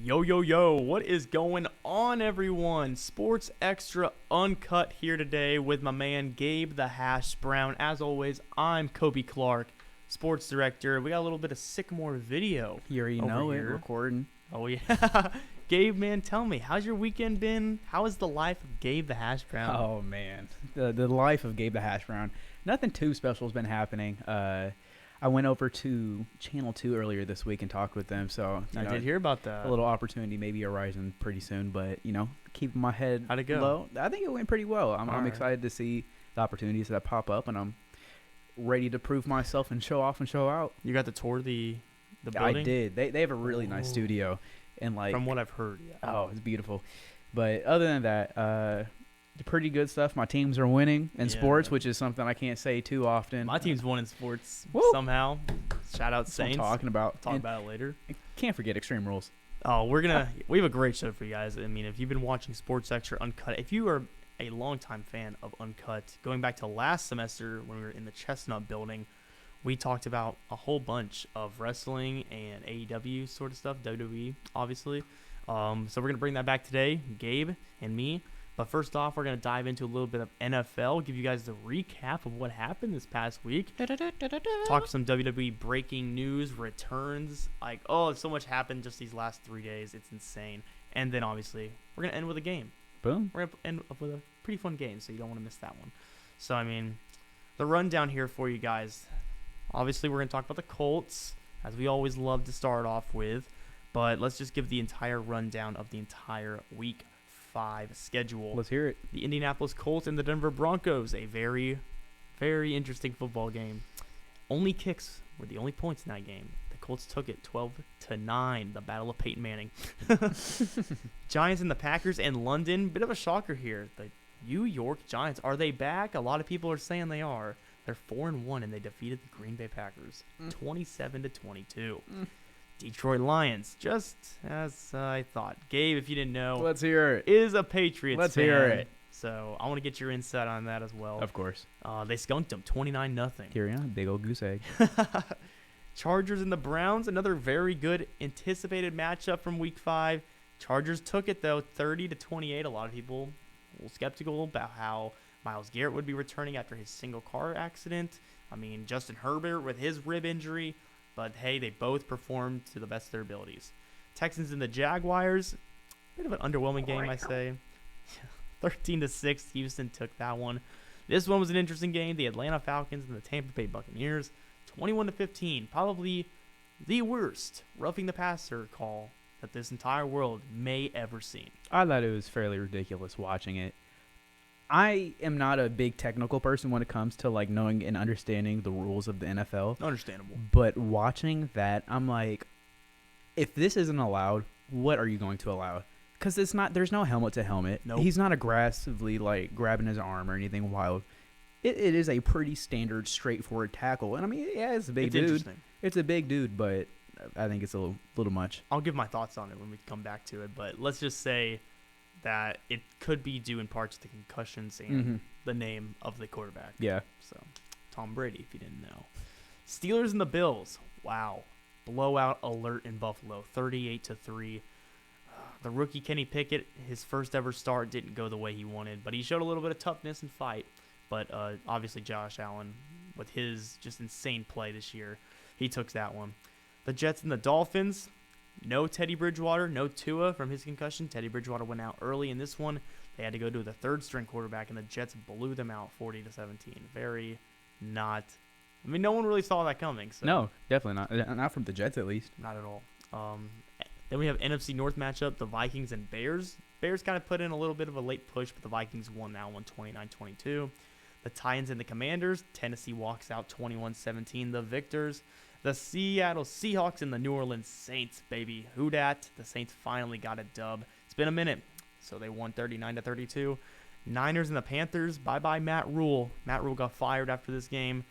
Yo, yo, yo, what is going on, everyone? Sports Extra Uncut here today with my man Gabe the Hash Brown. As always, I'm Coby Clark, sports director. We got a little bit of Sycamore video. You already know it, recording. Oh, yeah. Gabe, man, tell me, how's your weekend been? How is the life of Gabe the Hash Brown? Oh, man. The life of Gabe the Hash Brown. Nothing too special has been happening. I went over to Channel 2 earlier this week and talked with them, so I did hear about that. A little opportunity maybe arising pretty soon, but, keeping my head How'd it go? low. I think it went pretty well. I'm excited to see the opportunities that pop up, and I'm ready to prove myself and show off and show out. You got to tour the building? I did. They have a really nice studio. And from what I've heard, yeah. Oh, it's beautiful. But other than that, pretty good stuff. My teams are winning in sports, which is something I can't say too often. My team's won in sports somehow. Shout out Saints. That's what I'm talking about. Talk about it later. Can't forget Extreme Rules. Oh, we have a great show for you guys. I mean, if you've been watching Sports Extra Uncut, if you are a longtime fan of Uncut, going back to last semester when we were in the Chestnut building, we talked about a whole bunch of wrestling and AEW sort of stuff, WWE, obviously. So we're going to bring that back today, Gabe and me. But first off, we're going to dive into a little bit of NFL, give you guys the recap of what happened this past week. Talk some WWE breaking news, returns. So much happened just these last 3 days. It's insane. And then, obviously, we're going to end with a game. Boom. We're going to end up with a pretty fun game, so you don't want to miss that one. So, I mean, the rundown here for you guys. Obviously, we're going to talk about the Colts, as we always love to start off with. But let's just give the entire rundown of the entire week 5 schedule. Let's hear it. The Indianapolis Colts and the Denver Broncos, a very, very interesting football game. Only kicks were the only points in that game. The Colts took it 12-9, the battle of Peyton Manning. Giants and the Packers and London, bit of a shocker here. The New York Giants, are they back? A lot of people are saying they are. They're 4-1 and they defeated the Green Bay Packers 27-22. Detroit Lions, just as I thought. Gabe, if you didn't know, let's hear it. Is a Patriots Let's fan. hear it. So I want to get your insight on that as well. Of course. They skunked them 29-0. Carry on, big old goose egg. Chargers and the Browns, another very good anticipated matchup from Week 5. Chargers took it though, 30-28. A lot of people a little skeptical about how Myles Garrett would be returning after his single car accident. I mean, Justin Herbert with his rib injury. But, hey, they both performed to the best of their abilities. Texans and the Jaguars, bit of an underwhelming game, I say. 13-6, Houston took that one. This one was an interesting game. The Atlanta Falcons and the Tampa Bay Buccaneers, 21-15. Probably the worst roughing the passer call that this entire world may ever see. I thought it was fairly ridiculous watching it. I am not a big technical person when it comes to like knowing and understanding the rules of the NFL. Understandable. But watching that, I'm like, if this isn't allowed, what are you going to allow? Because there's no helmet to helmet. Nope. He's not aggressively like grabbing his arm or anything wild. It is a pretty standard, straightforward tackle. And I mean, yeah, it's a big dude. Interesting. It's a big dude, but I think it's a little much. I'll give my thoughts on it when we come back to it. But let's just say that it could be due in part to the concussions and the name of the quarterback. Yeah. So, Tom Brady, if you didn't know. Steelers and the Bills. Wow. Blowout alert in Buffalo. 38-3. The rookie Kenny Pickett, his first ever start, didn't go the way he wanted, but he showed a little bit of toughness and fight. But obviously Josh Allen, with his just insane play this year, he took that one. The Jets and the Dolphins. No Teddy Bridgewater, no Tua from his concussion. Teddy Bridgewater went out early in this one. They had to go to the third-string quarterback, and the Jets blew them out 40-17. Very not – I mean, no one really saw that coming. So. No, definitely not. Not from the Jets, at least. Not at all. Then we have NFC North matchup, the Vikings and Bears. Bears kind of put in a little bit of a late push, but the Vikings won that one 29-22. The Titans and the Commanders. Tennessee walks out 21-17. The victors. The Seattle Seahawks and the New Orleans Saints, baby. Who dat? The Saints finally got a dub. It's been a minute, so they won 39-32. Niners and the Panthers. Bye-bye Matt Rule. Matt Rule got fired after this game.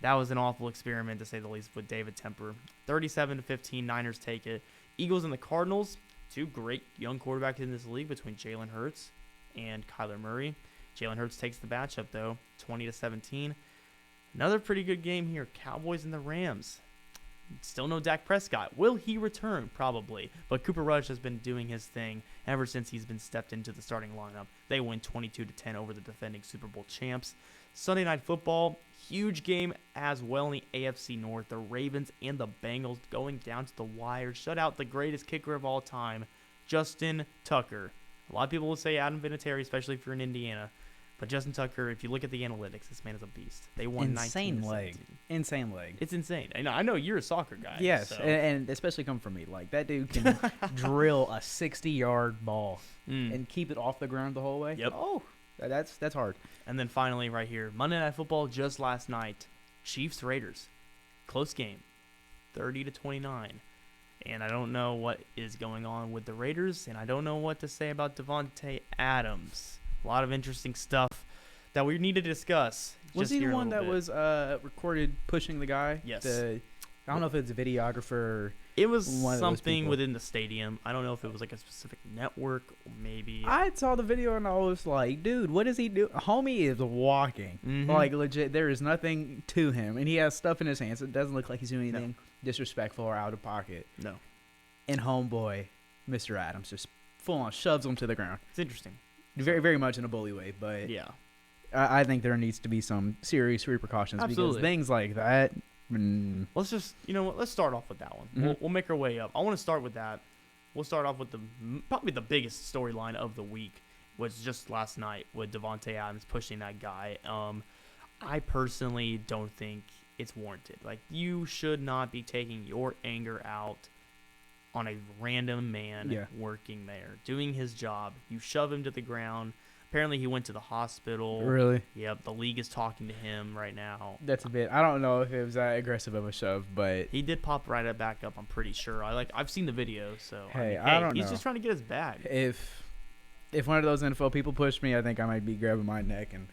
That was an awful experiment, to say the least, with David Temper. 37-15, Niners take it. Eagles and the Cardinals. Two great young quarterbacks in this league between Jalen Hurts and Kyler Murray. Jalen Hurts takes the matchup, though, 20-17. Another pretty good game here. Cowboys and the Rams. Still no Dak Prescott. Will he return? Probably. But Cooper Rush has been doing his thing ever since he's been stepped into the starting lineup. They win 22-10 over the defending Super Bowl champs. Sunday Night Football, huge game as well in the AFC North. The Ravens and the Bengals going down to the wire. Shut out the greatest kicker of all time, Justin Tucker. A lot of people will say Adam Vinatieri, especially if you're in Indiana. But Justin Tucker, if you look at the analytics, this man is a beast. They won 19-17. Insane leg. It's insane. I know you're a soccer guy. Yes, so. and especially coming from me. Like, that dude can drill a 60-yard ball and keep it off the ground the whole way. Yep. Oh, that's hard. And then finally right here, Monday Night Football just last night. Chiefs-Raiders. Close game. 30-29. And I don't know what is going on with the Raiders, and I don't know what to say about Devonte Adams. A lot of interesting stuff that we need to discuss. Was he the one that was recorded pushing the guy? Yes. I don't know if it's a videographer or it was something within the stadium. I don't know if it was like a specific network or maybe. I saw the video and I was like, dude, what is he doing? Homie is walking. Mm-hmm. Like, legit, there is nothing to him. And he has stuff in his hands. It doesn't look like he's doing anything disrespectful or out of pocket. No. And homeboy, Mr. Adams, just full on shoves him to the ground. It's interesting. Very, very much in a bully way, but yeah, I think there needs to be some serious repercussions. Absolutely. Because things like that. Let's just, let's start off with that one. Mm-hmm. We'll make our way up. I want to start with that. We'll start off with probably the biggest storyline of the week, was just last night with Devonte Adams pushing that guy. I personally don't think it's warranted. Like, you should not be taking your anger out on a random man working there, doing his job. You shove him to the ground. Apparently, he went to the hospital. Really? Yep, the league is talking to him right now. That's a bit. I don't know if it was that aggressive of a shove, but he did pop right back up. I'm pretty sure. I've seen the video, so hey, I don't know. He's just trying to get his bag. If one of those NFL people pushed me, I think I might be grabbing my neck and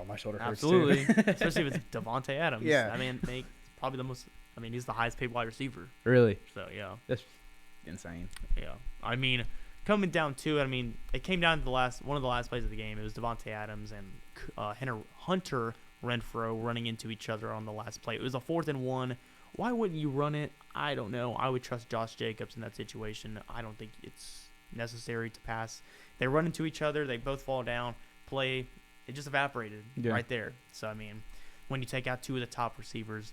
my shoulder hurts Absolutely, too. especially if it's Devonte Adams. Yeah, I mean, probably the most. I mean, he's the highest paid wide receiver. Really? So yeah, that's insane. Yeah, I mean, coming down to it, I mean, it came down to one of the last plays of the game. It was Devonte Adams and Hunter Renfrow running into each other on the last play. It was a 4th and 1. Why wouldn't you run it? I don't know. I would trust Josh Jacobs in that situation. I don't think it's necessary to pass. They run into each other. They both fall down. Play, it just evaporated right there. So, I mean, when you take out two of the top receivers,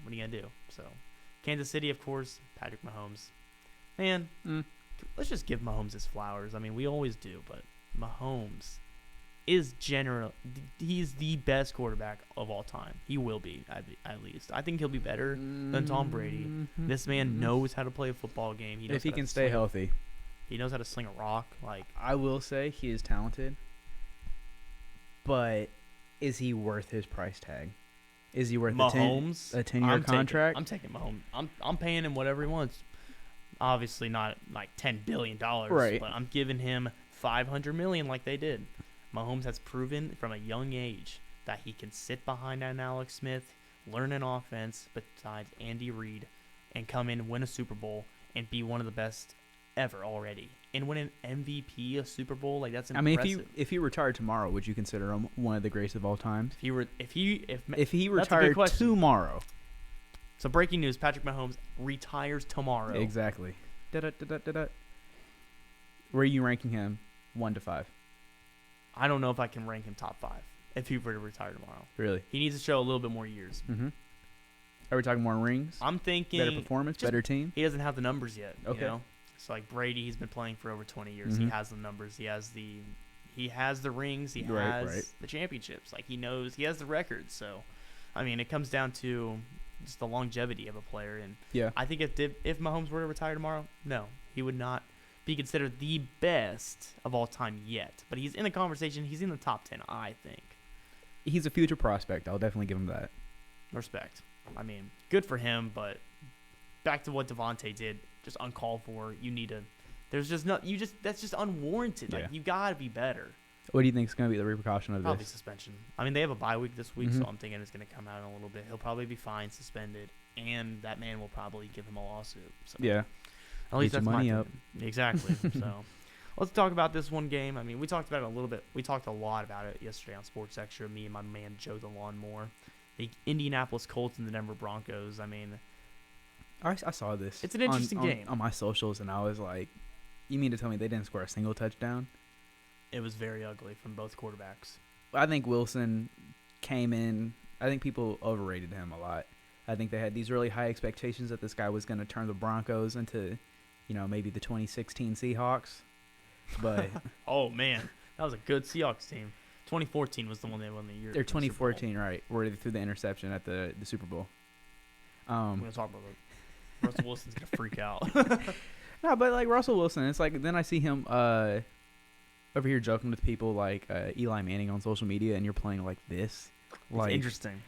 what are you going to do? So, Kansas City, of course, Patrick Mahomes. Man, let's just give Mahomes his flowers. I mean, we always do, but Mahomes is he's the best quarterback of all time. He will be, at least. I think he'll be better than Tom Brady. This man knows how to play a football game. If he can stay healthy. He knows how to sling a rock. Like, I will say he is talented, but is he worth his price tag? Is he worth Mahomes? a 10-year contract? I'm taking Mahomes. I'm paying him whatever he wants. Obviously not like $10 billion, right? But I'm giving him $500 million like they did. Mahomes has proven from a young age that he can sit behind an Alex Smith, learn an offense besides Andy Reid, and come in and win a Super Bowl and be one of the best ever already. And win an MVP, a Super Bowl, like that's impressive. I mean, if he retired tomorrow, would you consider him one of the greatest of all time? If he retired tomorrow. So breaking news: Patrick Mahomes retires tomorrow. Exactly. Where are you ranking him, 1 to 5? I don't know if I can rank him top 5 if he were to retire tomorrow. Really? He needs to show a little bit more years. Mm-hmm. Are we talking more rings? I'm thinking better performance, better team. He doesn't have the numbers yet. Okay. You know? So like Brady, he's been playing for over 20 years. He has the numbers. He has the rings. He has the championships. Like, he knows, he has the records. So, I mean, it comes down to just the longevity of a player. And I think if Mahomes were to retire tomorrow, no, he would not be considered the best of all time yet. But he's in the conversation. He's in the top 10, I think. He's a future prospect. I'll definitely give him that. Respect. I mean, good for him, but back to what Devonte did, just uncalled for. You need to. There's just not. That's just unwarranted. Like, you gotta be better. What do you think is going to be the repercussion of this? Probably suspension. I mean, they have a bye week this week, so I'm thinking it's going to come out in a little bit. He'll probably be fined, suspended, and that man will probably give him a lawsuit. So at least that's money my up. Exactly. So let's talk about this one game. I mean, we talked about it a little bit. We talked a lot about it yesterday on Sports Extra. Me and my man Joe the Lawnmower. The Indianapolis Colts and the Denver Broncos. I mean, I saw this. It's an interesting game. On my socials, and I was like, you mean to tell me they didn't score a single touchdown? It was very ugly from both quarterbacks. I think Wilson came in. I think people overrated him a lot. I think they had these really high expectations that this guy was going to turn the Broncos into, maybe the 2016 Seahawks. But oh man, that was a good Seahawks team. 2014 was the one they won the year. They're 2014, right? Where they threw the interception at the Super Bowl. We're gonna talk about it. Russell Wilson's gonna freak out. No, but like Russell Wilson, it's like then I see him over here joking with people like Eli Manning on social media, and you're playing like this. Like, it's interesting.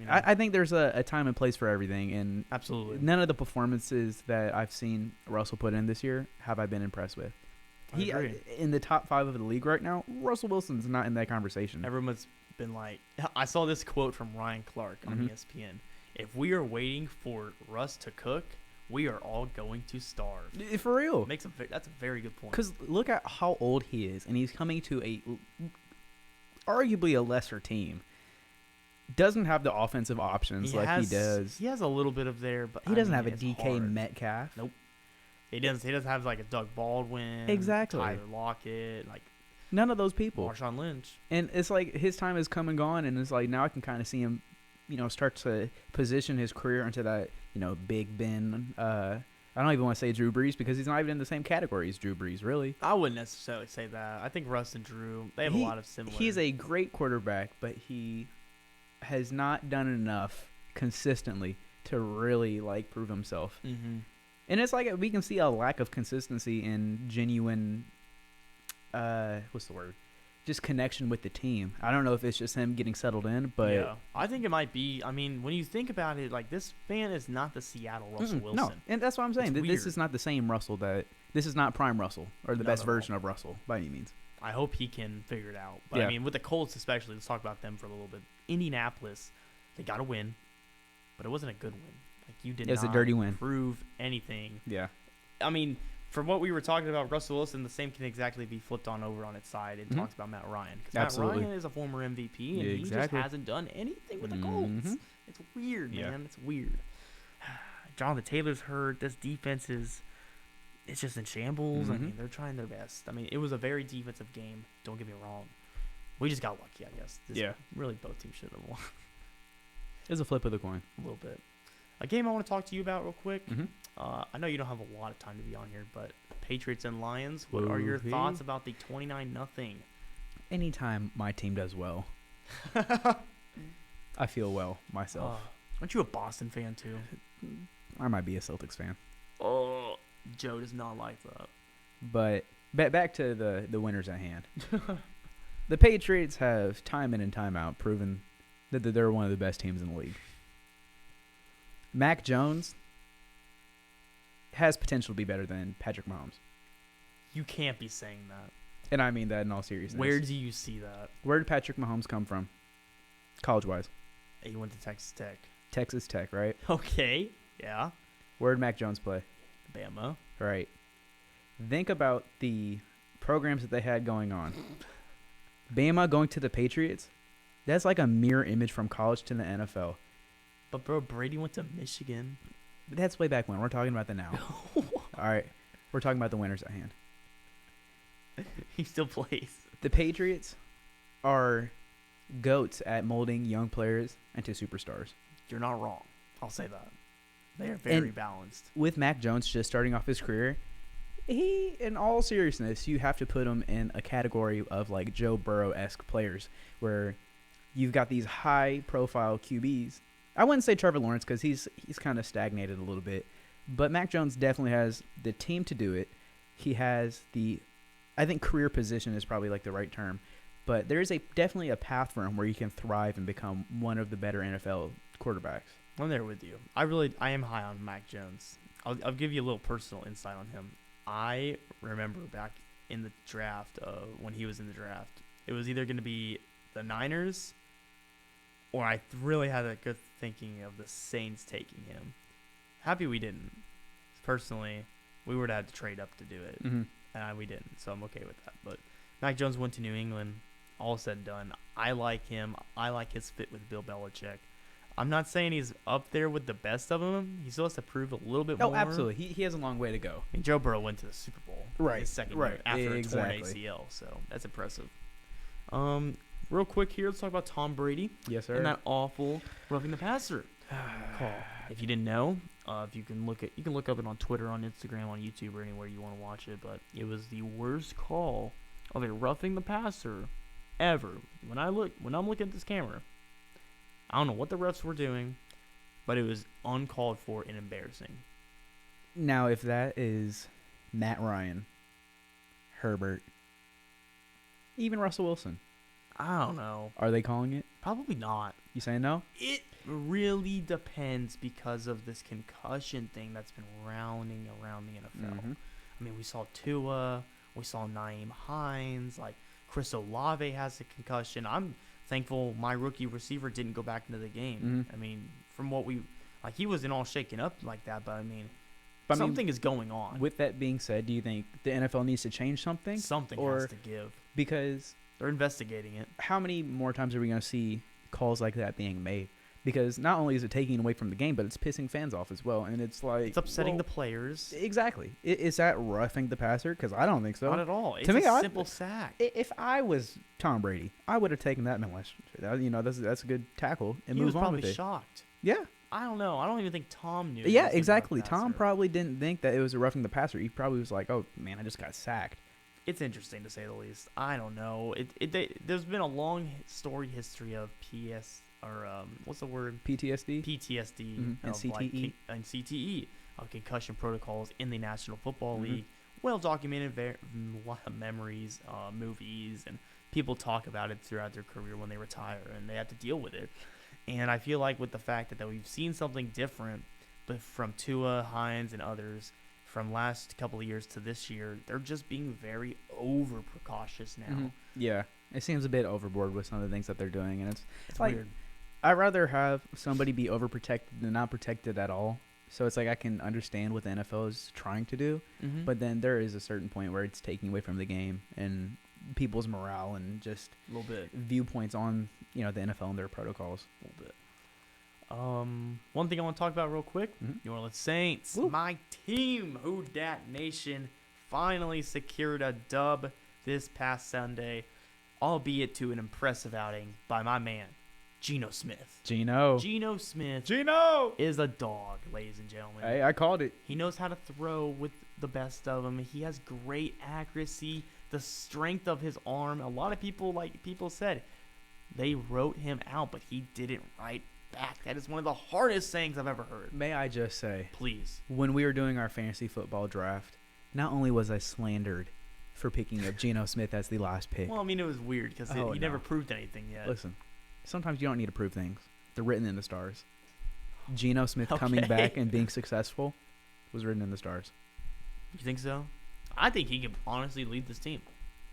I think there's a time and place for everything, and absolutely none of the performances that I've seen Russell put in this year have I been impressed with. I agree. In the top 5 of the league right now, Russell Wilson's not in that conversation. Everyone's been like, I saw this quote from Ryan Clark on ESPN. If we are waiting for Russ to cook, we are all going to starve. For real. That's a very good point. Because look at how old he is, and he's coming to arguably a lesser team. Doesn't have the offensive options he does. He has a little bit of there, but he doesn't have a DK Metcalf. Nope. He doesn't have like a Doug Baldwin. Exactly. Tyler Lockett. Like none of those people. Marshawn Lynch. And it's like his time has come and gone, and it's like now I can kind of see him, start to position his career into that, Big Ben. I don't even want to say Drew Brees because he's not even in the same category as Drew Brees, really. I wouldn't necessarily say that. I think Russ and Drew, they have a lot of similar. He's a great quarterback, but he has not done enough consistently to really prove himself. Mm-hmm. And it's like we can see a lack of consistency in genuine, what's the word? Just connection with the team. I don't know if it's just him getting settled in, but yeah, I think it might be. I mean, when you think about it, like this man is not the Seattle Russell Wilson. No, and that's what I'm saying. This is not the same Russell. This is not prime Russell or the best version of Russell by any means. I hope he can figure it out. But I mean, with the Colts especially, let's talk about them for a little bit. Indianapolis, they got a win, but it wasn't a good win. Like you did not a dirty win. Prove anything. Yeah. I mean, from what we were talking about, Russell Wilson, the same can exactly be flipped on over on its side and talks about Matt Ryan. Because Matt Ryan is a former MVP, and he just hasn't done anything with the Colts. It's weird, man. It's weird. Jonathan Taylor's hurt. This defense it's just in shambles. I mean, they're trying their best. I mean, it was a very defensive game. Don't get me wrong. We just got lucky, I guess. Really, both teams should have won. It's a flip of the coin. A little bit. A game I want to talk to you about real quick. I know you don't have a lot of time to be on here, but Patriots and Lions, what are your thoughts about the 29-0? Anytime my team does well, I feel well myself. Aren't you a Boston fan too? I might be a Celtics fan. Oh, Joe does not like that. But back to the winners at hand. The Patriots have time in and time out proven that they're one of the best teams in the league. Mac Jones has potential to be better than Patrick Mahomes. You can't be saying that. And I mean that in all seriousness. Where do you see that? Where did Patrick Mahomes come from, college-wise? He went to Texas Tech. Texas Tech, right? Okay, yeah. Where did Mac Jones play? Bama. Right. Think about the programs that they had going on. Bama going to the Patriots, that's like a mirror image from college to the NFL. But, bro, Brady went to Michigan. That's way back when. We're talking about the now. All right. We're talking about the winners at hand. He still plays. The Patriots are goats at molding young players into superstars. You're not wrong. I'll say that. They are very balanced. With Mac Jones just starting off his career, he, in all seriousness, you have to put him in a category of like Joe Burrow-esque players where you've got these high-profile QBs. I wouldn't say Trevor Lawrence because he's kind of stagnated a little bit, but Mac Jones definitely has the team to do it. He has I think career position is probably like the right term, but there is definitely a path for him where he can thrive and become one of the better NFL quarterbacks. I'm there with you. I am high on Mac Jones. I'll give you a little personal insight on him. I remember back in the draft, when he was in the draft, it was either going to be the Niners or I really had a good thinking of the Saints taking him. Happy we didn't. Personally, we would have had to trade up to do it, and we didn't, so I'm okay with that. But Mac Jones went to New England. All said and done, I like him. I like his fit with Bill Belichick. I'm not saying he's up there with the best of them. He still has to prove a little bit more. Oh, absolutely. He has a long way to go. I mean, Joe Burrow went to the Super Bowl his second year after a torn ACL, so that's impressive. Real quick here, let's talk about Tom Brady. Yes, sir. And that awful roughing the passer call. If you didn't know, if you can look up it on Twitter, on Instagram, on YouTube, or anywhere you want to watch it. But it was the worst call of a roughing the passer ever. When I'm looking at this camera, I don't know what the refs were doing, but it was uncalled for and embarrassing. Now, if that is Matt Ryan, Herbert, even Russell Wilson, I don't know. Are they calling it? Probably not. You saying no? It really depends because of this concussion thing that's been rounding around the NFL. Mm-hmm. I mean, we saw Tua, we saw Nyheim Hines, like Chris Olave has a concussion. I'm thankful my rookie receiver didn't go back into the game. Mm-hmm. I mean, from what he wasn't all shaken up like that, but I mean, something is going on. With that being said, do you think the NFL needs to change something? Something has to give. Because they're investigating it. How many more times are we going to see calls like that being made? Because not only is it taking away from the game, but it's pissing fans off as well. And it's like... It's upsetting the players. Exactly. Is that roughing the passer? Because I don't think so. Not at all. It's simple sack. If I was Tom Brady, I would have taken that molestation. That's a good tackle and move on with it. He was probably shocked. Yeah. I don't know. I don't even think Tom knew. Yeah, exactly. Tom probably didn't think that it was a roughing the passer. He probably was like, oh, man, I just got sacked. It's interesting to say the least. I don't know. There's been a long storied history of what's the word? PTSD. PTSD and CTE. And CTE of concussion protocols in the National Football League. Well documented, a lot of memories, movies, and people talk about it throughout their career when they retire, and they have to deal with it. And I feel like with the fact that we've seen something different, but from Tua, Hines, and others, from last couple of years to this year, they're just being very over precautious now. Mm-hmm. Yeah, it seems a bit overboard with some of the things that they're doing, and it's like, weird. I'd rather have somebody be overprotected than not protected at all. So it's like I can understand what the NFL is trying to do, but then there is a certain point where it's taking away from the game and people's morale and just a little bit viewpoints on the NFL and their protocols. A little bit. One thing I want to talk about real quick: New Orleans Saints, my team, Who Dat Nation, finally secured a dub this past Sunday, albeit to an impressive outing by my man, Geno Smith. Geno Smith is a dog, ladies and gentlemen. Hey, I called it. He knows how to throw with the best of them. He has great accuracy, the strength of his arm. A lot of people said, they wrote him out, but he didn't write back. That is one of the hardest sayings I've ever heard. May I just say, please, when we were doing our fantasy football draft, not only was I slandered for picking up Geno Smith as the last pick. Well, I mean, it was weird because he never proved anything yet. Listen, sometimes you don't need to prove things. They're written in the stars. Geno Smith coming back and being successful was written in the stars. You think so? I think he can honestly lead this team.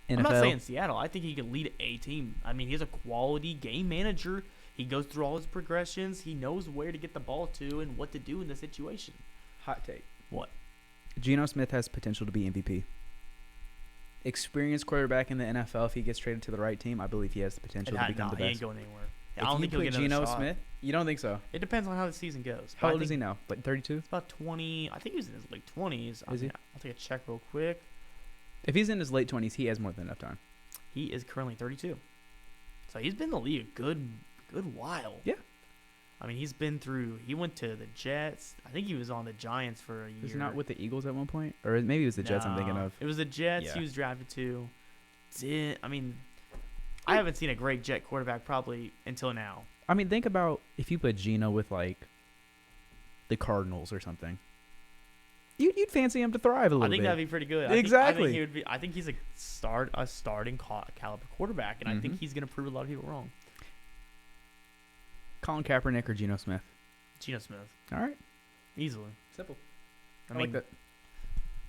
NFL. I'm not saying Seattle. I think he can lead a team. I mean, he's a quality game manager. He goes through all his progressions. He knows where to get the ball to and what to do in the situation. Hot take. What? Geno Smith has potential to be MVP. Experienced quarterback in the NFL. If he gets traded to the right team, I believe he has the potential to become the best. He ain't going anywhere. I don't think he'll get Geno Smith. You don't think so? It depends on how the season goes. How old is he now? Like 32? It's about 20. I think he's in his late 20s. Is he? I'll take a check real quick. If he's in his late 20s, he has more than enough time. He is currently 32. So he's been in the league a good while. Yeah. I mean, he went to the Jets. I think he was on the Giants for a year. Was he not with the Eagles at one point? Or maybe it was the Jets I'm thinking of. It was the Jets. Yeah. He was drafted to. I haven't seen a great Jet quarterback probably until now. I mean, think about if you put Geno with, like, the Cardinals or something. You'd fancy him to thrive a little bit. I think that'd be pretty good. Exactly. I think he's a starting caliber quarterback, and I think he's going to prove a lot of people wrong. Colin Kaepernick or Geno Smith? Geno Smith. All right. Easily. Simple. I mean, like that.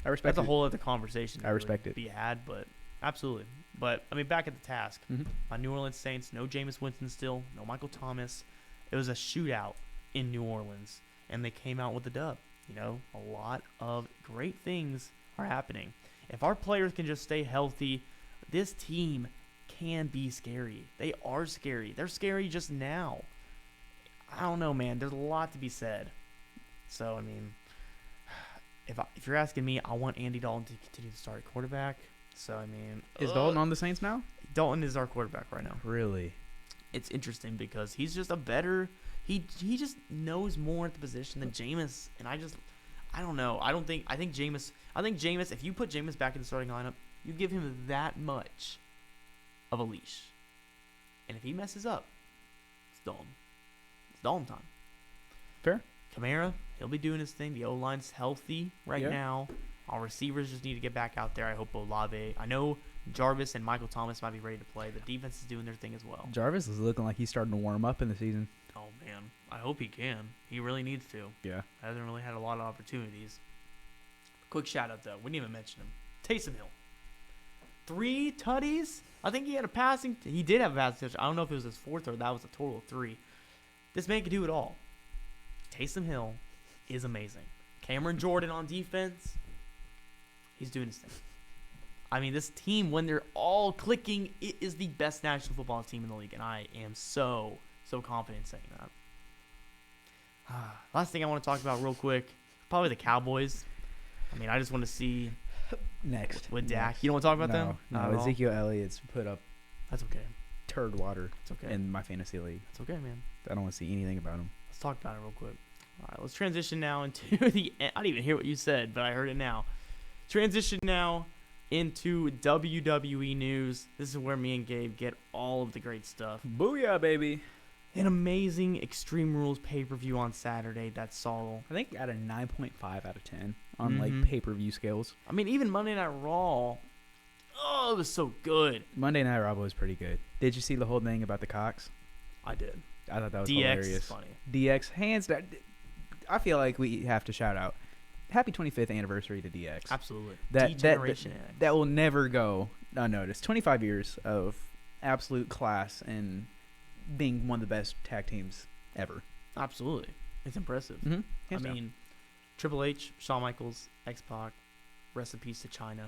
I respect it. That's a whole other conversation. I respect it. Be had, but absolutely. But, I mean, back at the task. My New Orleans Saints, no Jameis Winston still, no Michael Thomas. It was a shootout in New Orleans, and they came out with a dub. A lot of great things are happening. If our players can just stay healthy, this team can be scary. They are scary. They're scary just now. I don't know, man. There's a lot to be said. So, I mean, if you're asking me, I want Andy Dalton to continue to start at quarterback. So, I mean, Is Dalton on the Saints now? Dalton is our quarterback right now. Really? It's interesting because he's just a better. He just knows more at the position than Jameis, and I don't know. I think Jameis. If you put Jameis back in the starting lineup, you give him that much of a leash, and if he messes up, it's Dalton. It's Dalton time. Fair. Kamara, he'll be doing his thing. The O-line's healthy right now. Our receivers just need to get back out there. I hope Olave. I know Jarvis and Michael Thomas might be ready to play. The defense is doing their thing as well. Jarvis is looking like he's starting to warm up in the season. Oh, man. I hope he can. He really needs to. Yeah. Hasn't really had a lot of opportunities. Quick shout-out, though. We didn't even mention him. Taysom Hill. 3 tutties. I think he had a passing. He did have a passing touch. I don't know if it was his 4th or that was a total of 3. This man can do it all. Taysom Hill is amazing. Cameron Jordan on defense. He's doing his thing. I mean, this team, when they're all clicking, it is the best national football team in the league, and I am so confident in saying that. Last thing I want to talk about real quick, probably the Cowboys. I mean, I just want to see next with Dak. You don't want to talk about them? No, Ezekiel Elliott's put up That's okay. turd water It's okay. in my fantasy league. It's okay, man. I don't want to see anything about him. Let's talk about it real quick. All right, let's transition now into the. I didn't even hear what you said, but I heard it now. Transition now into WWE news. This is where me and Gabe get all of the great stuff. Booyah, baby. An amazing Extreme Rules pay-per-view on Saturday that saw. I think at a 9.5 out of 10 on like pay-per-view scales. I mean, even Monday Night Raw. Oh, it was so good. Monday Night Raw was pretty good. Did you see the whole thing about the Cox? I did. I thought that was DX hilarious. is funny. DX, hands down. I feel like we have to shout out. Happy 25th anniversary to DX. Absolutely. That will never go unnoticed. 25 years of absolute class and being one of the best tag teams ever. Absolutely. It's impressive. Mm-hmm. I mean, Triple H, Shawn Michaels, X-Pac, rest in peace to China,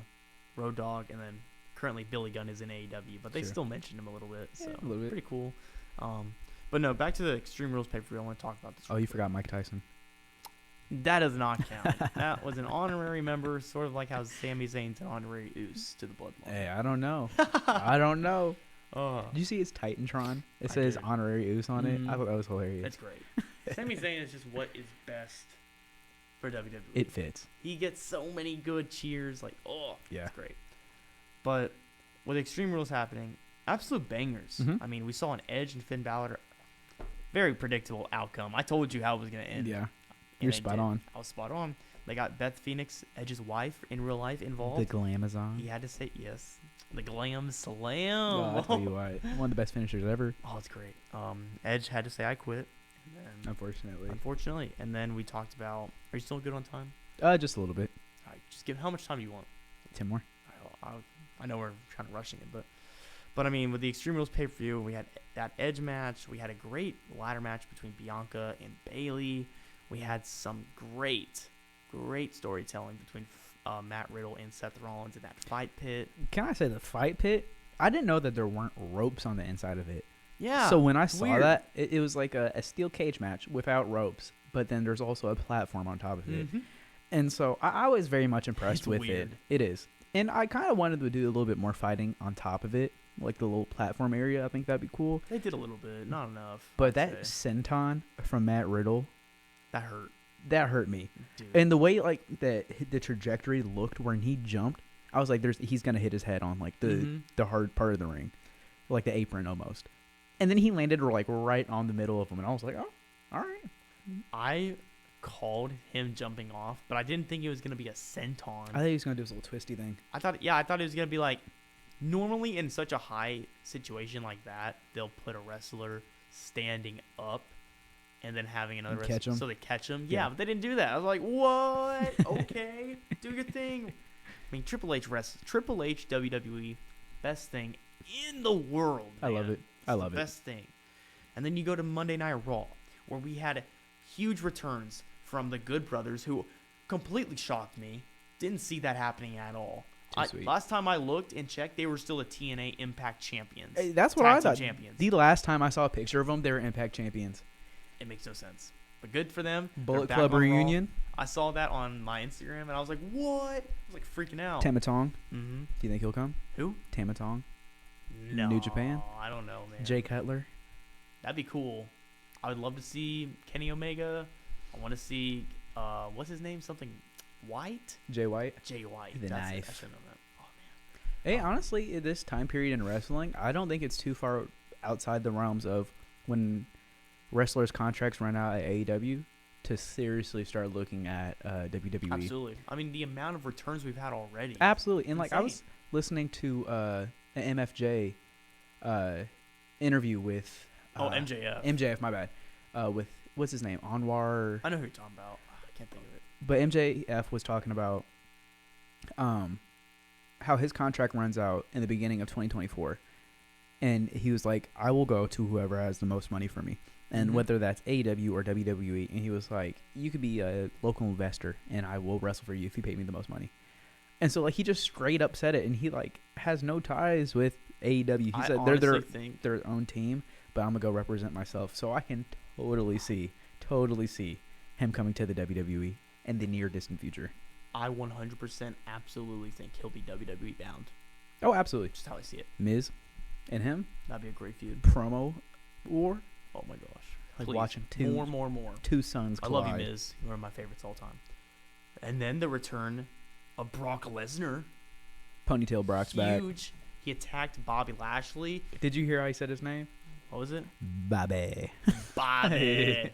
Road Dogg, and then currently Billy Gunn is in AEW, but they still mentioned him a little bit, so a little bit. Pretty cool. But no, back to the Extreme Rules pay-per-view. I want to talk about this. Oh, you forgot Mike Tyson. That does not count. That was an honorary member, sort of like how Sami Zayn's an honorary Deuce to the Bloodline. Hey, I don't know. I don't know. Oh, Did you see his Titantron? It says honorary Oos on it. I thought that was hilarious. That's great. Sami Zayn is just what is best for WWE. It fits. He gets so many good cheers. Like, Yeah. it's great. But with Extreme Rules happening, absolute bangers. I mean, we saw an Edge and Finn Balor. Very predictable outcome. I told you how it was going to end. Yeah. And You're spot on. I was spot on. They got Beth Phoenix, Edge's wife, in real life involved. The Glamazon. He had to say yes. The Glam Slam. Oh, I'll tell you what. One of the best finishers ever. Oh, it's great. Edge had to say I quit. And then, Unfortunately. And then we talked about. Are you still good on time? Just a little bit. All right, just give. How much time do you want? 10 more. I know we're kind of rushing it, but I mean, with the Extreme Rules pay-per-view, we had that Edge match. We had a great ladder match between Bianca and Bayley. We had some great storytelling between Matt Riddle and Seth Rollins in that fight pit. Can I say the fight pit? I didn't know that there weren't ropes on the inside of it. Yeah. So when I saw that, it was like a steel cage match without ropes, but then there's also a platform on top of it. And so I was very much impressed with it. It is. And I kind of wanted to do a little bit more fighting on top of it, like the little platform area. I think that'd be cool. They did a little bit, not enough. But that senton from Matt Riddle, that hurt. That hurt me. Dude. And the way like the trajectory looked when he jumped, I was like, he's gonna hit his head on like the hard part of the ring, like the apron almost. And then he landed like right on the middle of him, and I was like, oh, all right. I called him jumping off, but I didn't think it was gonna be a senton. I think he was gonna do this little twisty thing. I thought it was gonna be like, normally in such a high situation like that, they'll put a wrestler standing up and then having another wrestler catch him. So they catch him. Yeah, but they didn't do that. I was like, what? Okay, do your thing. I mean, Triple H WWE, best thing in the world. Man. I love it. I love it. Best thing. And then you go to Monday Night Raw, where we had huge returns from the Good Brothers, who completely shocked me. Didn't see that happening at all. Last time I looked and checked, they were still the TNA Impact champions. Hey, that's what I thought. Champions. The last time I saw a picture of them, they were Impact champions. It makes no sense. But good for them. Bullet They're Club back on Raw. reunion. I saw that on my Instagram, and I was like, what? I was like freaking out. Tamatong. Mm-hmm. Do you think he'll come? Who? Tamatong. No. New Japan? I don't know, man. Jay Cutler. That'd be cool. I would love to see Kenny Omega. I want to see, what's his name? Something White? Jay White. Jay White. The That's knife. It. I should know that. Oh, man. Hey, honestly, at this time period in wrestling, I don't think it's too far outside the realms of when wrestlers' contracts run out at AEW to seriously start looking at WWE. Absolutely. I mean, the amount of returns we've had already. Absolutely. And, like, I was Insane. listening to an MFJ interview with... MJF. MJF, my bad. With, what's his name? Anwar... I know who you're talking about. I can't think of it. But MJF was talking about how his contract runs out in the beginning of 2024. And he was like, I will go to whoever has the most money for me. And Mhm. whether that's AEW or WWE. And he was like, you could be a local investor and I will wrestle for you if you pay me the most money. And so, like, he just straight up said it. And he, like, has no ties with AEW. He said they're their own team, but I'm going to go represent myself. So I can totally see him coming to the WWE in the near distant future. I 100% absolutely think he'll be WWE bound. Oh, absolutely. Just how I see it. Miz and him, That'd be a great feud. promo war, Oh my gosh. like Please. watching More. two sons I collide. love you, Miz. You're one of my favorites all time. And then the return of Brock Lesnar. Ponytail Brock's back. Huge. He attacked Bobby Lashley. Did you hear how he said his name? What was it? Bobby. Bobby.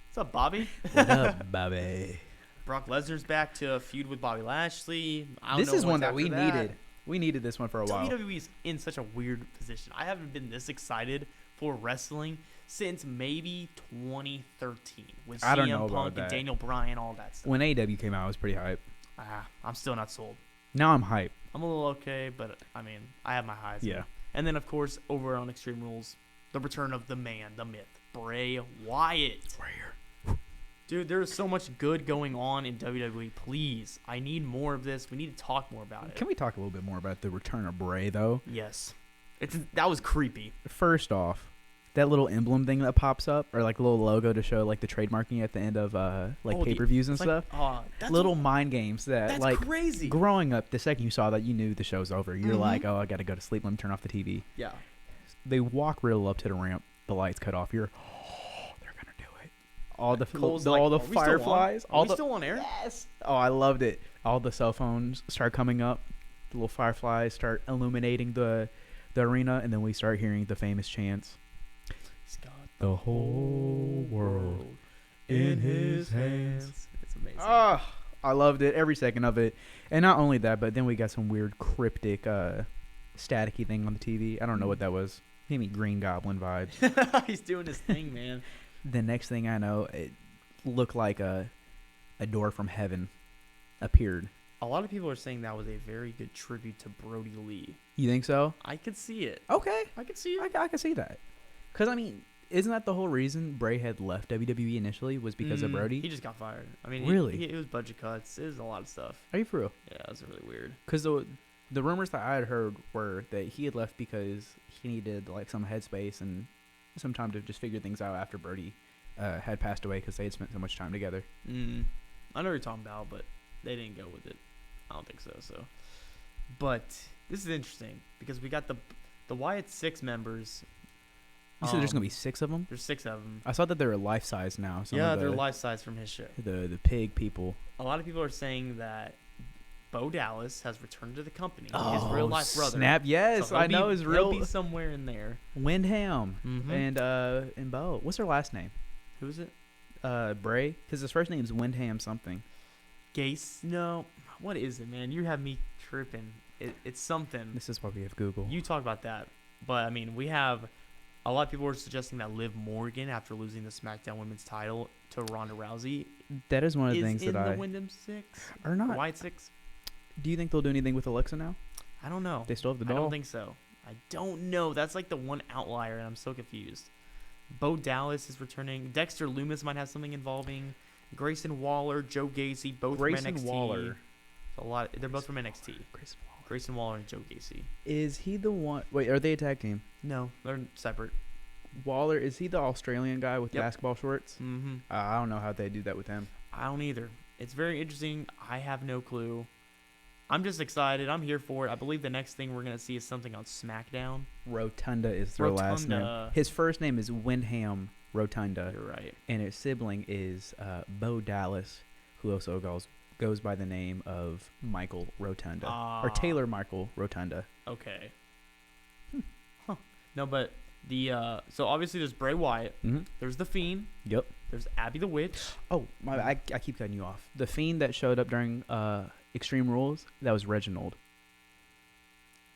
What's up, Bobby? What up, Bobby? Brock Lesnar's back to a feud with Bobby Lashley. I don't This know is one what's that after we that. needed. We needed this one for a while. WWE's in such a weird position. I haven't been this excited for wrestling since maybe 2013 with I don't CM know about Punk that. and Daniel Bryan, all that stuff. When AEW came out, I was pretty hype. I'm still not sold. Now I'm hype. I'm a little okay, but I mean, I have my highs. Yeah. And then, of course, over on Extreme Rules, the return of the man, the myth, Bray Wyatt. Dude, there's so much good going on in WWE. Please, I need more of this. We need to talk more about it. Can we talk a little bit more about the return of Bray, though? Yes. That was creepy. First off, that little emblem thing that pops up, or like a little logo to show like the trademarking at the end of like pay-per-views and It's stuff. That's Little mind games that that's like crazy. growing up, the second you saw that, you knew the show's over. You're Mhm. like, oh, I got to go to sleep. Let me turn off the TV. Yeah. They walk real up to the ramp. The lights cut off. You're, oh, they're gonna do it. All the Cole's all like, the "Are we still on? fireflies. Are All we the still on air? yes. Oh, I loved it. All the cell phones start coming up. The little fireflies start illuminating the arena, and then we start hearing the famous chants. He's got The whole world in his hands. It's amazing. Oh, I loved it, every second of it. And not only that, but then we got some weird cryptic staticky thing on the TV. I don't know what that was. Gave me Green Goblin vibes. He's doing his thing, man. The next thing I know, it looked like a door from heaven appeared. A lot of people are saying that was a very good tribute to Brody Lee. You think so? I could see it. Okay. I could see it. I can see that. Because, I mean, isn't that the whole reason Bray had left WWE initially was because of Brody? He just got fired. I mean, Really? it was budget cuts. It was a lot of stuff. Are you for real? Yeah, it was really weird. Because the rumors that I had heard were that he had left because he needed like some headspace and some time to just figure things out after Brody had passed away because they had spent so much time together. I know what you're talking about, but they didn't go with it. I don't think so. But this is interesting because we got the Wyatt 6 members. You said there's gonna be 6 of them? There's 6 of them. I saw that they were life size now. They're life size from his show. The pig people. A lot of people are saying that Bo Dallas has returned to the company. His real life brother. Snap! Yes, So I know his real. He'll be somewhere in there. Windham Mhm. and Bo. What's her last name? Who is it? Bray. Because his first name is Windham something. Gase? No. What is it, man? You have me tripping. It's something. This is why we have Google. You talk about that. But, I mean, we have a lot of people are suggesting that Liv Morgan, after losing the SmackDown Women's title to Ronda Rousey, That is one of the is things in that the I Wyndham 6. or not. Wyatt 6. Do you think they'll do anything with Alexa now? I don't know. They still have the I doll. don't think so. I don't know. That's like the one outlier, and I'm so confused. Bo Dallas is returning. Dexter Lumis might have something involving Grayson Waller, Joe Gacy, both Grayson from NXT. Waller. A lot. They're both from NXT. Grayson Waller. Grayson Waller and Joe Gacy. Is he the one? Wait, are they a tag team? No, they're separate. Waller, is he the Australian guy with Yep. basketball shorts? Mm-hmm. I don't know how they do that with him. I don't either. It's very interesting. I have no clue. I'm just excited. I'm here for it. I believe the next thing we're going to see is something on SmackDown. Rotunda is their last name. Rotunda. His first name is Windham Rotunda, You're right. and his sibling is Bo Dallas, who also goes by the name of Michael Rotunda, or Taylor Michael Rotunda. Okay. Huh. No, but the so obviously there's Bray Wyatt. Mm-hmm. There's The Fiend. Yep. There's Abby the Witch. Oh, I keep cutting you off. The Fiend that showed up during Extreme Rules, that was Reginald.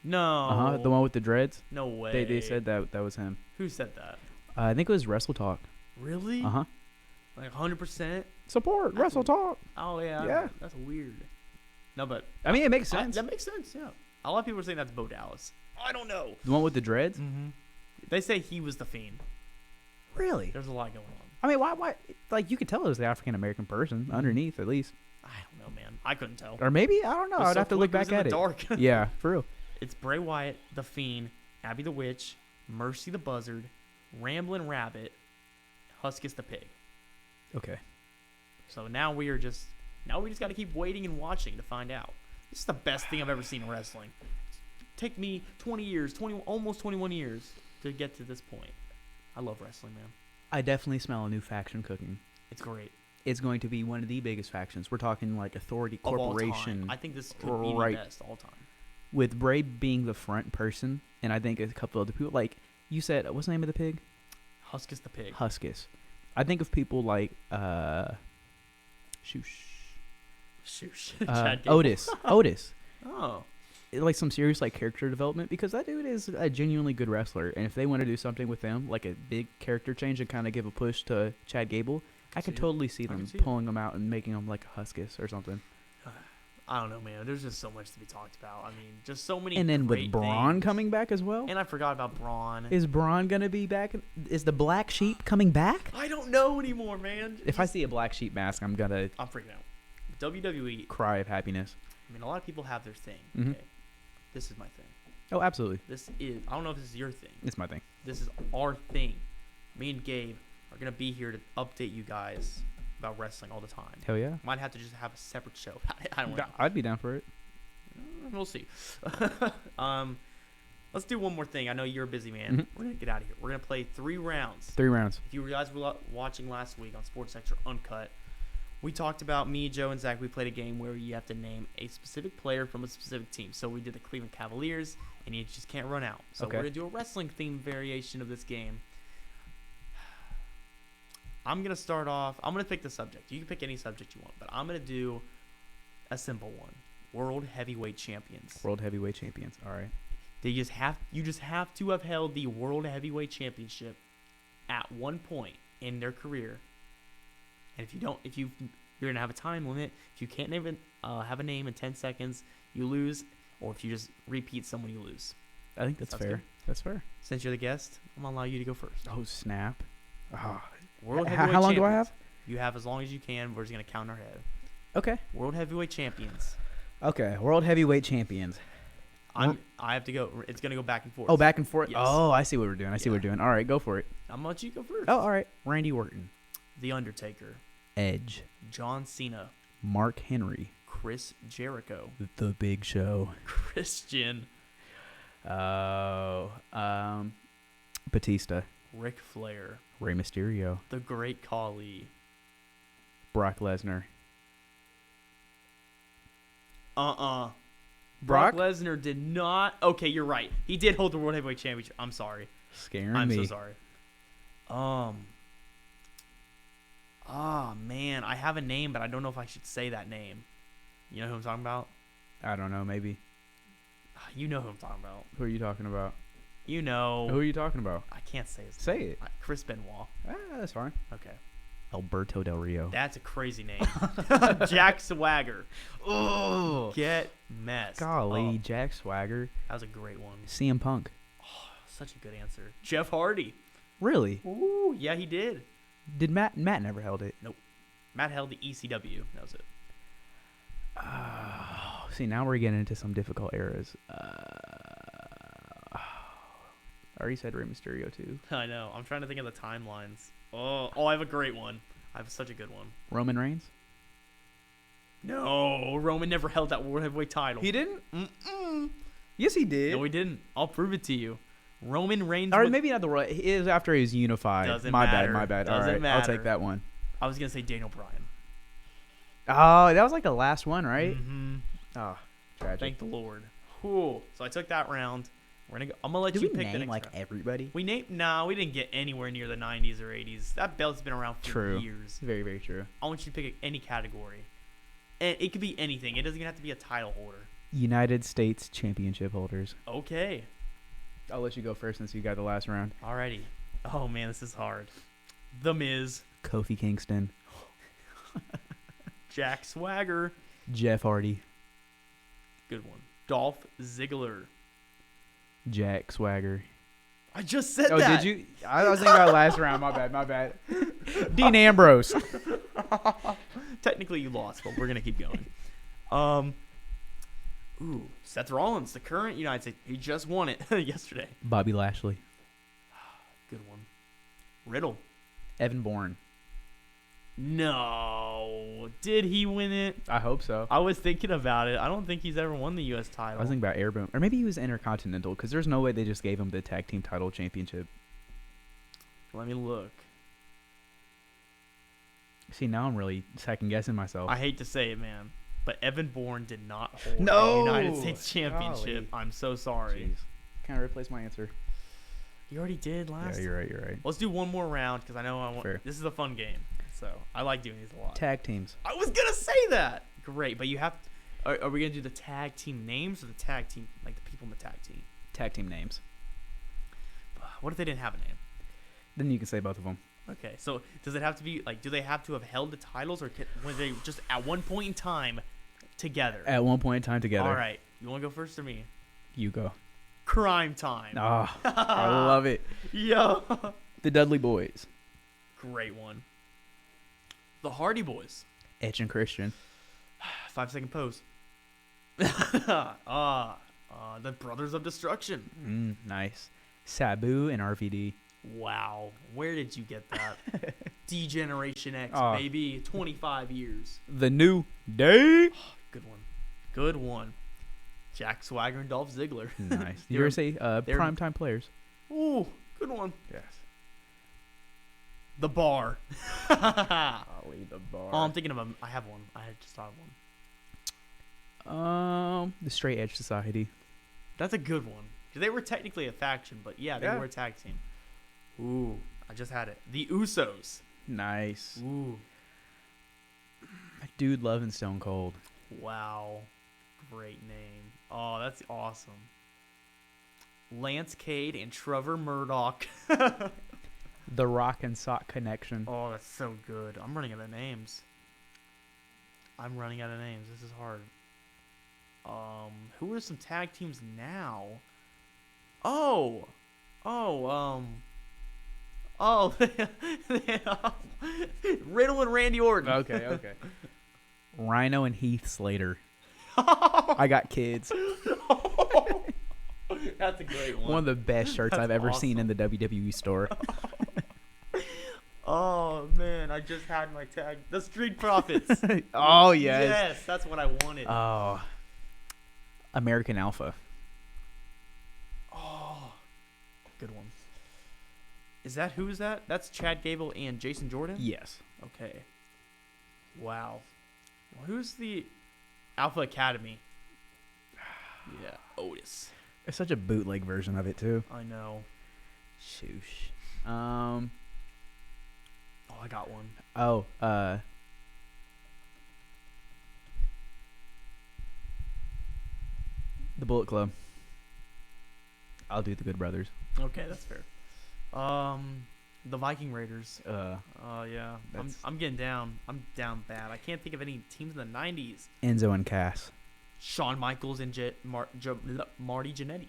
No. The one with the dreads. No way. They said that was him. Who said that? I think it was Wrestle Talk. Really? Uh-huh. Like 100%? Support That's Wrestle Talk. Oh, yeah. Yeah. That's weird. No, but I mean, it makes sense. that makes sense, yeah. A lot of people are saying that's Bo Dallas. I don't know. The one with the dreads? Mm-hmm. They say he was the Fiend. Really? There's a lot going on. I mean, why? Like, you could tell it was the African American person underneath, at least. I don't know, man. I couldn't tell. Or maybe, I don't know. I'd have to look back at it. Dark. Yeah, for real. It's Bray Wyatt, The Fiend, Abby the Witch, Mercy the Buzzard, Ramblin' Rabbit, Huskus the Pig. Okay. So now we just got to keep waiting and watching to find out. This is the best thing I've ever seen in wrestling. Take me 20 years, almost 21 years to get to this point. I love wrestling, man. I definitely smell a new faction cooking. It's great. It's going to be one of the biggest factions. We're talking like Authority Of all Corporation. time. I think this could be the best all time. With Bray being the front person, and I think a couple other people, like you said, what's the name of the pig? Huskus the Pig. Huskus. I think of people like Shoosh. Otis. Oh. Like some serious like character development, because that dude is a genuinely good wrestler, and if they want to do something with him, like a big character change and kind of give a push to Chad Gable, I could totally see them pulling him out and making him like a Huskus or something. I don't know, man. There's just so much to be talked about. I mean, just so many. And then with Braun things. coming back as well. And I forgot about Braun. Is Braun gonna be back? Is the Black Sheep coming back? I don't know anymore, man. If I see a Black Sheep mask, I'm freaking out. WWE. Cry of happiness. I mean, a lot of people have their thing. Mm-hmm. Okay. This is my thing. Oh, absolutely. I don't know if this is your thing. It's my thing. This is our thing. Me and Gabe are going to be here to update you guys about wrestling all the time. Hell yeah. Might have to just have a separate show. I don't know. I'd be down for it. We'll see. Let's do one more thing. I know you're a busy man. Mm-hmm. We're going to get out of here. We're going to play 3 rounds. 3 rounds. If you guys were watching last week on Sports Extra Uncut, we talked about me, Joe, and Zach. We played a game where you have to name a specific player from a specific team. So we did the Cleveland Cavaliers, and you just can't run out. So okay. We're going to do a wrestling-themed variation of this game. I'm going to start off. I'm going to pick the subject. You can pick any subject you want, but I'm going to do a simple one. World Heavyweight Champions. World Heavyweight Champions. All right. You just have to have held the World Heavyweight Championship at one point in their career. And you're gonna have a time limit. If you can't even have a name in 10 seconds, you lose. Or if you just repeat someone, you lose. I think that's fair. Good. That's fair. Since you're the guest, I'm gonna allow you to go first. Oh snap! World Heavyweight How long Champions. do I have? You have as long as you can. We're just gonna count our head. Okay. World Heavyweight Champions. Okay. World Heavyweight Champions. I have to go. It's gonna go back and forth. Oh, back and forth. Yes. Oh, I see what we're doing. I see what we're doing. All right, go for it. I'm gonna let you go first. Oh, all right. Randy Orton. The Undertaker. Edge. John Cena. Mark Henry. Chris Jericho. The Big Show. Christian. Batista. Ric Flair. Rey Mysterio. The Great Khali. Brock Lesnar. Brock Lesnar did not. Okay, you're right. He did hold the World Heavyweight Championship. I'm sorry. Scaring me. I'm so sorry. Man, I have a name, but I don't know if I should say that name. You know who I'm talking about? I don't know. Maybe. You know who I'm talking about. Who are you talking about? You know. Who are you talking about? I can't say his Say name. it. Chris Benoit. That's fine. Okay. Alberto Del Rio. That's a crazy name. Jack Swagger. Oh, get messed. Golly, Jack Swagger. That was a great one. CM Punk. Oh, such a good answer. Jeff Hardy. Really? Ooh, yeah, he did. Did Matt never held it? Nope. Matt held the ECW. That was it. See, now we're getting into some difficult eras. I already said Rey Mysterio too. I know. I'm trying to think of the timelines. Oh, I have a great one. I have such a good one. Roman Reigns. No, Roman never held that World Heavyweight title. He didn't. Mm-mm. Yes, he did. No, he didn't. I'll prove it to you. Roman Reigns. Or maybe not the Royal. It is after he was unified. Doesn't my matter. bad. My bad. Doesn't All right, matter. I'll take that one. I was gonna say Daniel Bryan. Oh, that was like the last one, right? Mm-hmm. Oh, tragic. Thank the Lord. Cool. So I took that round. We're gonna go. I'm gonna let Did you we pick the name next like round. everybody? We named. No, we didn't get anywhere near the 90s or 80s. That belt's been around for True. years. Very, very true. I want you to pick any category, and it could be anything. It doesn't even have to be a title holder. United States Championship holders. Okay. I'll let you go first since you got the last round. Alrighty. Oh man, this is hard. The Miz, Kofi Kingston, Jack Swagger, Jeff Hardy, good one. Dolph Ziggler. Jack Swagger. I just said Oh, that. did you? I was thinking about last round. My bad. My bad. Dean Ambrose. Technically, you lost, but we're gonna keep going. Ooh, Seth Rollins, the current United States. He just won it yesterday. Bobby Lashley. Good one. Riddle. Evan Bourne. No. Did he win it? I hope so. I was thinking about it. I don't think he's ever won the U.S. title. I was thinking about Airboom. Or maybe he was Intercontinental because there's no way they just gave him the Tag Team Title Championship. Let me look. See, now I'm really second-guessing myself. I hate to say it, man, but Evan Bourne did not hold No! the United States Championship. Golly. I'm so sorry. Jeez. Can I replace my answer? You already did last Yeah, you're right. You're right. Let's do one more round because I know I want. Fair. This is a fun game, so I like doing these a lot. Tag teams. I was gonna say that. Great, but you have. Are we gonna do the tag team names or the tag team, like the people in the tag team? Tag team names. What if they didn't have a name? Then you can say both of them. Okay, so does it have to be like? Do they have to have held the titles, or were they just at one point in time together? At one point in time together. All right, you want to go first or me? You go. Crime Time. Oh, I love it. Yo. The Dudley Boys. Great one. The Hardy Boys. Edge and Christian. 5-second pose. The Brothers of Destruction. Nice. Sabu and RVD. Wow. Where did you get that? D-Generation X, Oh. baby. 25 years. The New Day. Good one. Good one. Jack Swagger and Dolph Ziggler. Nice. You ever say they're- primetime players? Ooh, good one. Yes. The Bar. Ollie the Bar. Oh, I'm thinking of I have one. I had just thought of one. The Straight Edge Society. That's a good one. 'Cause they were technically a faction, but yeah, they Yeah. were a tag team. Ooh, I just had it. The Usos. Nice. Ooh, Dude loving Stone Cold. wow. Great name. Oh, that's awesome. Lance Cade and Trevor Murdoch. The Rock and Sock Connection. Oh, that's so good. I'm running out of names. This is hard. Who are some tag teams now? Riddle and Randy Orton. Okay. Rhino and Heath Slater. I got kids. That's a great one. One of the best shirts That's I've ever seen in awesome. the WWE store. Oh man, I just had my tag. The Street Profits. Oh, yes. Yes, that's what I wanted. Oh. American Alpha. Oh, good one. Who's that? That's Chad Gable and Jason Jordan? Yes. Okay. Wow. Well, who's the Alpha Academy? Yeah, Otis. It's such a bootleg version of it, too. I know. Shoosh. Oh, I got one. The Bullet Club. I'll do the Good Brothers. Okay, that's fair. The Viking Raiders. Oh yeah. That's- I'm getting down. I'm down bad. I can't think of any teams in the 90s. Enzo and Cass. Shawn Michaels and Marty Jannetty.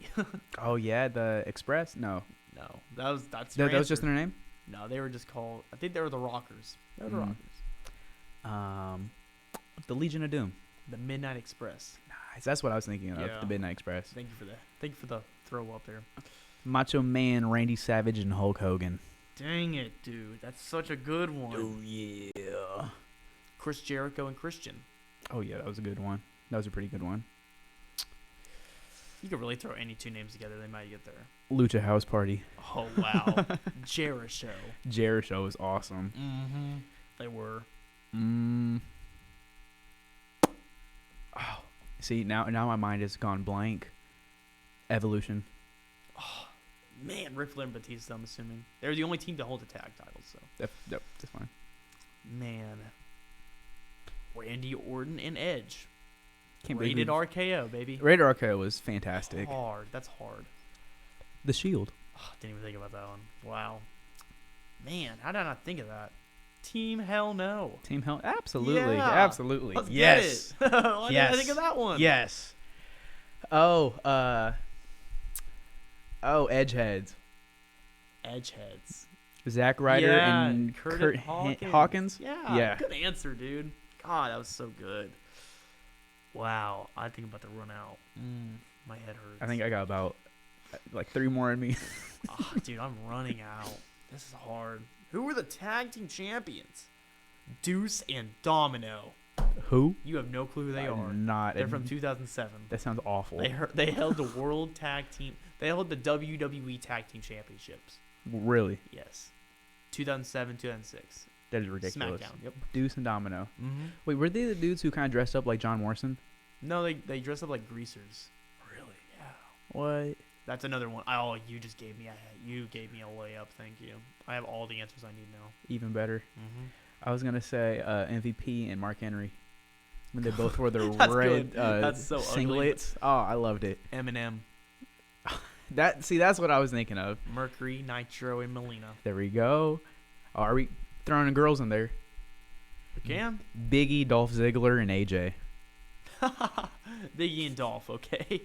Oh, yeah, the Express? No. No, that's That your was just answer. their name? No, they were just called. I think they were the Rockers. They were the Mm. Rockers. The Legion of Doom. The Midnight Express. Nice. That's what I was thinking of. Yeah. The Midnight Express. Thank you for that. Thank you for the throw up there. Macho Man, Randy Savage, and Hulk Hogan. Dang it, dude. That's such a good one. Oh, yeah. Chris Jericho and Christian. Oh, yeah, that was a good one. That was a pretty good one. You could really throw any two names together. They might get there. Lucha House Party. Oh, wow. Jericho. Jericho was awesome. Mm-hmm. They were. Oh, see, now my mind has gone blank. Evolution. Oh, man, Ric and Batista, I'm assuming. They're the only team to hold the tag titles, so. That's fine. Man. Randy Orton and Edge. Can't Rated RKO, baby. Rated RKO was fantastic. Hard. That's hard. The Shield. Oh, didn't even think about that one. Wow. Man, how did I not think of that? Team Hell No. Team Hell. Absolutely. Yeah. Absolutely. Let's yes. get it. Why didn't I think of that one? Yes. Oh, Edgeheads. Edgeheads. Zach Ryder and Kurt Hawkins. Yeah. Good answer, dude. God, that was so good. Wow. I think I'm about to run out. My head hurts. I think I got about like 3 more in me. Oh, dude, I'm running out. This is hard. Who were the tag team champions? Deuce and Domino. Who? You have no clue who they are. Not. They're from 2007. That sounds awful. They held the World Tag Team. They held the WWE Tag Team Championships. Really? Yes. 2007, 2006. That is ridiculous. SmackDown. Yep. Deuce and Domino. Mm-hmm. Wait, were they the dudes who kind of dressed up like John Morrison? No, they dressed up like greasers. Really? Yeah. What? That's another one. Oh, you just gave me a layup. Thank you. I have all the answers I need now. Even better. Mm-hmm. I was gonna say MVP and Mark Henry when they both wore their red That's so singlets. Oh, I loved it. Eminem. That's what I was thinking of. Mercury, Nitro, and Melina. There we go. Oh, are we throwing the girls in there? We can. Biggie, Dolph Ziggler, and AJ. Biggie and Dolph. Okay.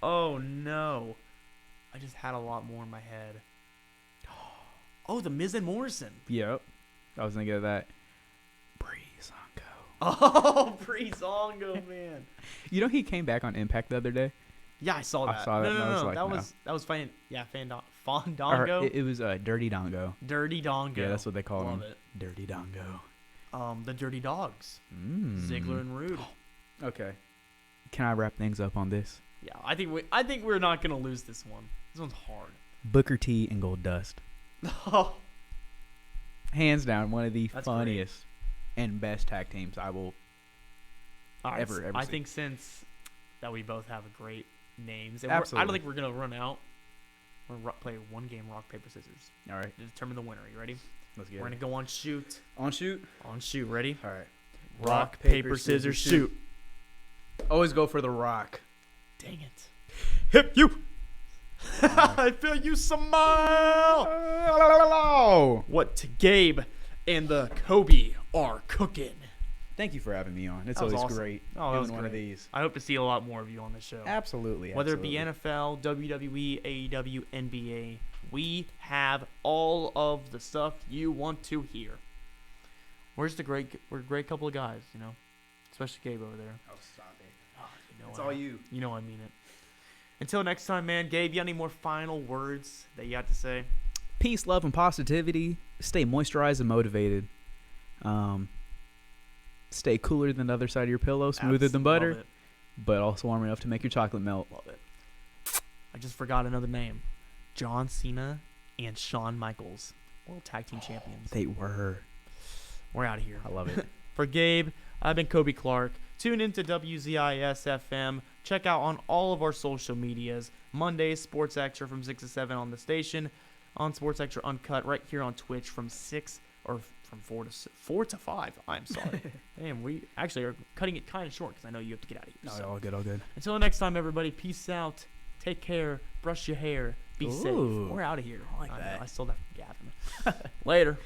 Oh no. I just had a lot more in my head. Oh, the Miz and Morrison. Yep. I was thinking of that. Breezango. Oh, Breezango, man. You know he came back on Impact the other day? Yeah, I saw that. I saw that. No. Like, that was fine. Yeah, Fandango. It was Dirty Dongo. Dirty Dongo. Yeah, that's what they call him. Love it. Dirty Dongo. The Dirty Dogs. Ziggler and Rude. Okay. Can I wrap things up on this? Yeah, I think we're not gonna lose this one. This one's hard. Booker T and Gold Dust. Oh. Hands down, one of the That's funniest and best tag teams I will ever see. I think since that we both have a great names, and absolutely. I don't think we're gonna run out. We're gonna play one game, rock paper scissors. All right, to determine the winner. You ready? Let's get it. We're gonna go on shoot. On shoot. On shoot. Ready? All right. Rock paper scissors shoot. Always go for the rock. Dang it. Hip you. I feel you smile. What Gabe and the Coby are cooking. Thank you for having me on. It's That was always awesome. great. Oh, that was one great. of these. I hope to see a lot more of you on the show. Absolutely. Whether it be NFL, WWE, AEW, NBA, we have all of the stuff you want to hear. We're a great couple of guys, you know, especially Gabe over there. Oh, stop it. Oh, It's all you. You know I mean it. Until next time, man. Gabe, you got any more final words that you have to say? Peace, love, and positivity. Stay moisturized and motivated. Stay cooler than the other side of your pillow, smoother than butter, but also warm enough to make your chocolate melt. Love it. I just forgot another name. John Cena and Shawn Michaels, World Tag Team Champions. They were. We're out of here. I love it. For Gabe, I've been Coby Clark. Tune into WZIS-FM. Check out on all of our social medias. Mondays, Sports Extra from 6 to 7 on the station. On Sports Extra Uncut right here on Twitch from 4 to 5. I'm sorry. Damn, we actually are cutting it kind of short because I know you have to get out of here. All good, all good. Until next time, everybody. Peace out. Take care. Brush your hair. Be safe. We're out of here. I like that. I stole that from Gavin. Later.